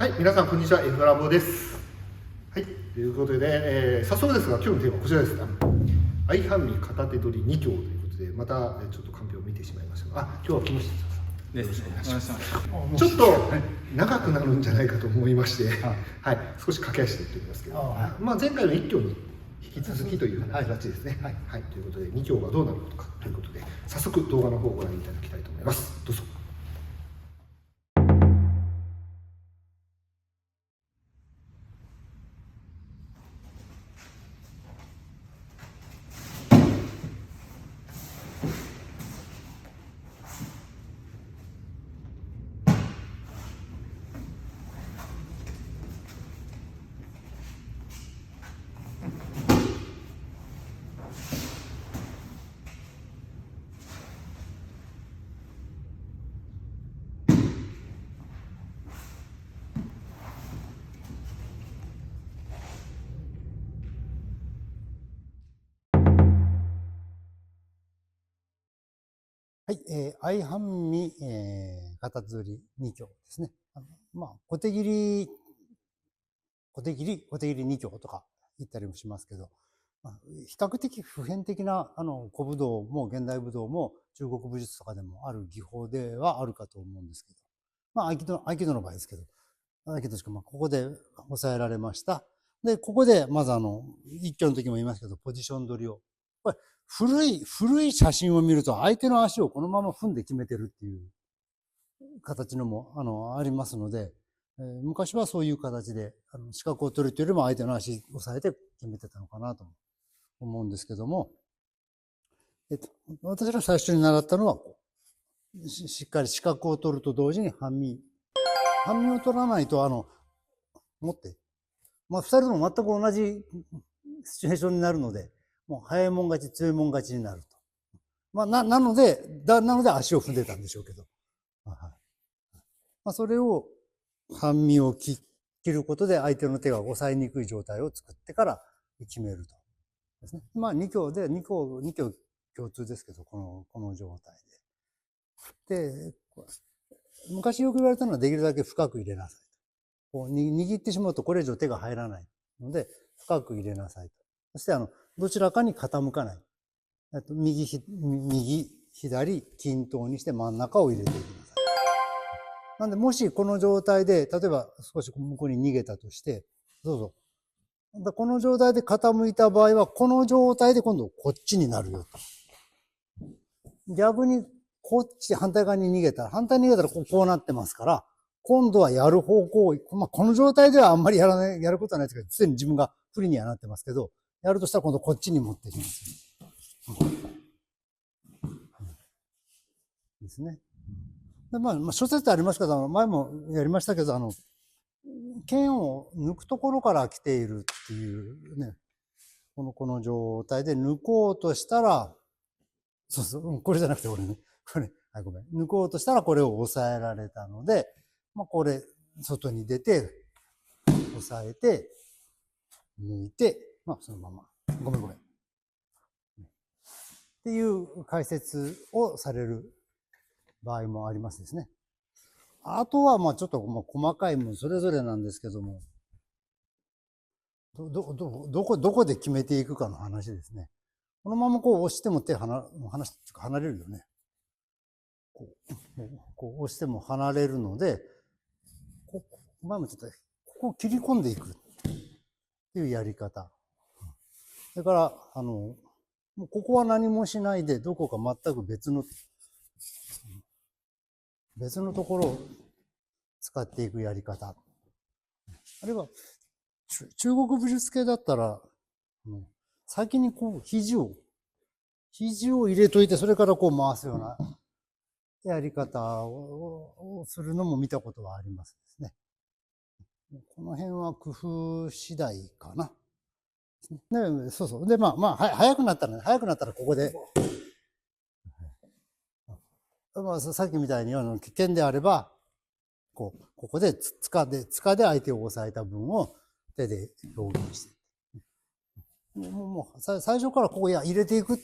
はい、皆さんこんにちは、F ラボです。はい、ということで、早速ですが、今日のテーマはこちらです。相反味片手取り2教ということで、またちょっとカンペを見てしまいましたが、今日は木下さん。よろしくお願いします。ちょっと長くなるんじゃないかと思いまして、はい、少し駆け足で言っておきますけど、まあ前回の1教に引き続きという形ですね。はい、ということで2教がどうなることかということで、早速動画の方をご覧いただきたいと思います。どうぞ。はい、相反味、片釣り2教ですね。小手切り2教とか言ったりもしますけど、比較的普遍的な古武道も現代武道も中国武術とかでもある技法ではあるかと思うんですけど、合気道の場合ですけど、合気道しかここで抑えられました。で、ここでまず一教の時も言いますけど、ポジション取りを。これ古い写真を見ると相手の足をこのまま踏んで決めてるっていう形のもありますので、昔はそういう形で視覚を取るというよりも相手の足を押さえて決めてたのかなと思うんですけども、私が最初に習ったのはしっかり視覚を取ると同時に半身を取らないと持って、二人とも全く同じシチュエーションになるので、もう早いもん勝ち強いもん勝ちになると。なので足を踏んでたんでしょうけど。それを半身を切ることで相手の手が押さえにくい状態を作ってから決めると。ですね。2教共通ですけど、この状態で。で、昔よく言われたのはできるだけ深く入れなさいと。こう握ってしまうとこれ以上手が入らないので、深く入れなさいと。そしてどちらかに傾かない。右、左、均等にして真ん中を入れていきなさい。なんで、もしこの状態で、例えば少し向こうに逃げたとして、この状態で傾いた場合は、この状態で今度こっちになるよと。逆にこっち反対側に逃げたらこうなってますから、今度はやる方向、この状態ではあんまりやることはないですけど、常に自分が不利にはなってますけど、やるとしたら今度こっちに持ってきます。ですね。で諸説ありますけど、前もやりましたけど、剣を抜くところから来ているっていうね、この状態で抜こうとしたら、これじゃなくて俺ね、ごめん。抜こうとしたらこれを抑えられたので、これ、外に出て、抑えて、抜いて、そのまま。ごめん。っていう解説をされる場合もありますですね。あとは、ちょっと細かいものそれぞれなんですけども、どこで決めていくかの話ですね。このままこう押しても離れるよね。こう押しても離れるので、前もちょっと、ここを切り込んでいくっていうやり方。それから、ここは何もしないで、どこか全く別のところを使っていくやり方。あるいは、中国武術系だったら、先にこう、肘を入れといて、それからこう回すようなやり方をするのも見たことはありますですね。この辺は工夫次第かな。で、そう。で、早くなったらここで、さっきみたいに危険であれば、ここで塚で相手を押さえた分を手で表現して。最初からここ入れていく。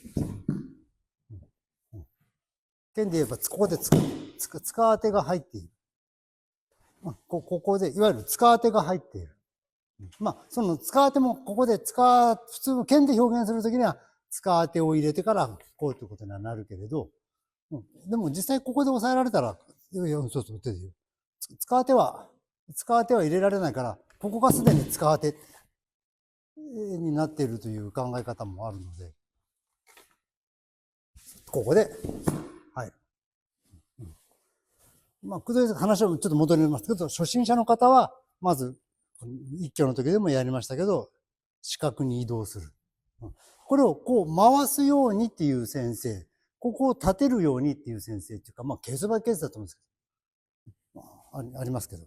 剣で言えば、ここで塚当てが入っている。ここで、いわゆる使当てが入っている。その使当ても、ここで普通の剣で表現するときには、使当てを入れてからこうということにはなるけれど、でも実際ここで押さえられたら、そうそう、手で言う。使当ては入れられないから、ここがすでに使当てになっているという考え方もあるので、ここで入る。話をちょっと戻りますけど、初心者の方は、まず、一挙の時でもやりましたけど、四角に移動する。これをこう回すようにっていう先生、ここを立てるようにっていう先生っていうか、ケースバイケースだと思うんですけど、ありますけど。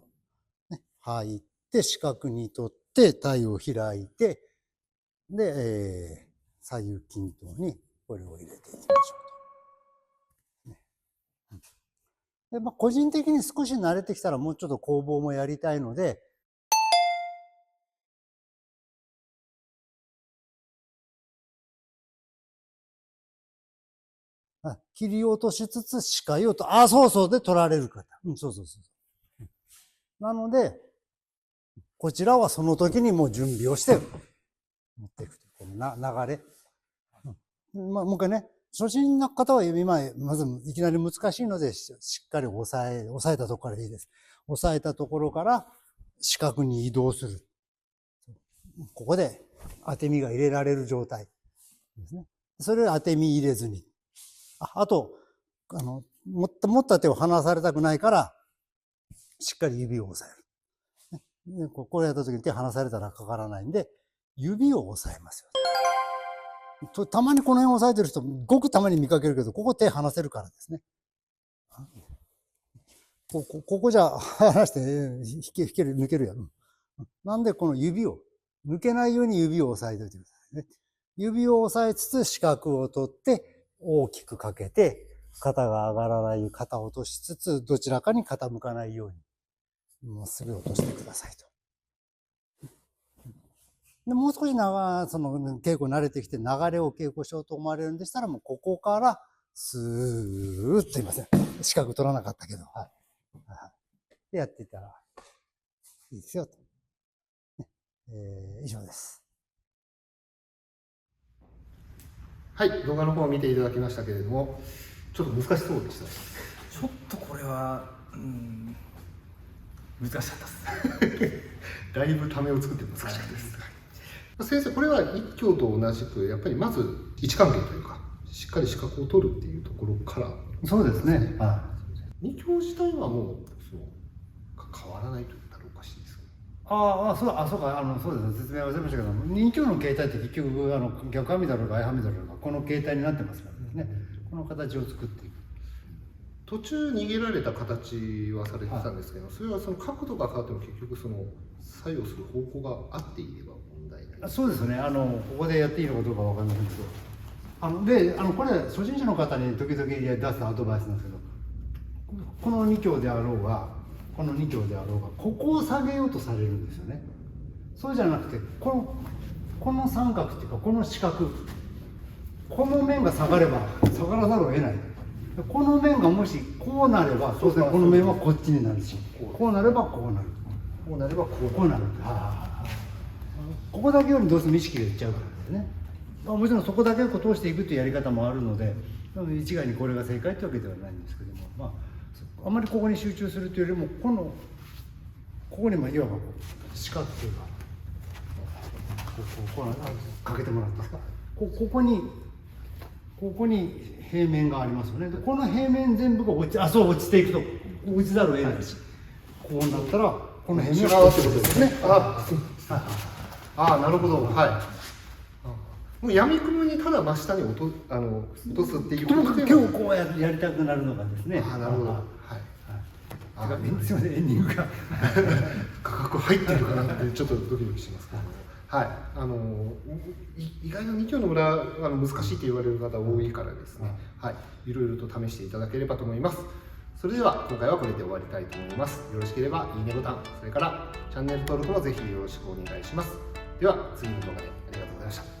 入って、四角に取って、体を開いて、で、左右均等にこれを入れていきましょう。で、個人的に少し慣れてきたらもうちょっと攻防もやりたいので、切り落としつつ視界をそうそうで取られる方。そうそうそう。なので、こちらはその時にもう準備をして持っていくというこの流れ。もう一回ね、初心の方は今、まずいきなり難しいので、しっかり押さえたところからでいいです。押さえたところから四角に移動する。ここで当て身が入れられる状態ですね。それを当て身入れずに。あと、持った手を離されたくないから、しっかり指を押さえる。これやった時に手離されたらかからないんで、指を押さえますよ。たまにこの辺押さえてる人、ごくたまに見かけるけど、ここ手離せるからですね。ここじゃ離して、抜けるやん。なんでこの指を、抜けないように指を押さえておいてくださいね。指を押さえつつ四角を取って、大きくかけて、肩が上がらないように肩を落としつつ、どちらかに傾かないように、もうすぐ落としてくださいと。でもう少し稽古慣れてきて流れを稽古しようと思われるんでしたら、もうここから、スーッと言いません。四角取らなかったけど、はい。でやっていったら、いいですよと。以上です。はい、動画の方を見ていただきましたけれども、ちょっと難しそうでした。ちょっとこれは、難しかったです。だいぶためを作って難しかったです。先生、これは一挙と同じく、やっぱりまず位置関係というか、しっかり視覚を取るっていうところから。そうですね。二挙自体はもう変わらないと言ったらおかしいですか。そうです。説明忘れましたけど、二挙の形態って結局逆はみだろうが相はみだろうがこの形態になってますからですね。この形を作っていく。途中逃げられた形はされてたんですけど、それはその角度が変わっても結局その作用する方向が合っていれば問題ない。そうですね。ここでやっていいのかどうかわかんないんですけど、これ初心者の方に時々出すアドバイスなんですけど、この2挙であろうがこの2挙であろうがここを下げようとされるんですよね。そうじゃなくてこの三角っていうかこの四角、この面が下がれば下がらざるを得ない。この面がもしこうなれば当然この面はこっちになるし、こうなればこうなる、こうなればこうなる。ここだけよりどうしても意識がいっちゃうからですね。もちろんそこだけを通していくというやり方もあるので、一概にこれが正解というわけではないんですけども、あまりここに集中するというよりもここにいわば四角形がかけてもらっていいですか。ここに平面がありますよね。でこの平面全部が落ちていくと落ちざるを得ないし、こうなったらこの平面が違うってことですね。なるほど。はい。もう闇雲にただ真下に落とすっていうことで今日こうやりたくなるのがですね。なるほど。はい。すみません、エンディングが価格入ってるかなってちょっとドキドキしますけど。はい、意外と2挙の裏難しいと言われる方多いからですね、いろいろと試していただければと思います。それでは今回はこれで終わりたいと思います。よろしければいいねボタン、それからチャンネル登録もぜひよろしくお願いします。では次の動画でありがとうございました。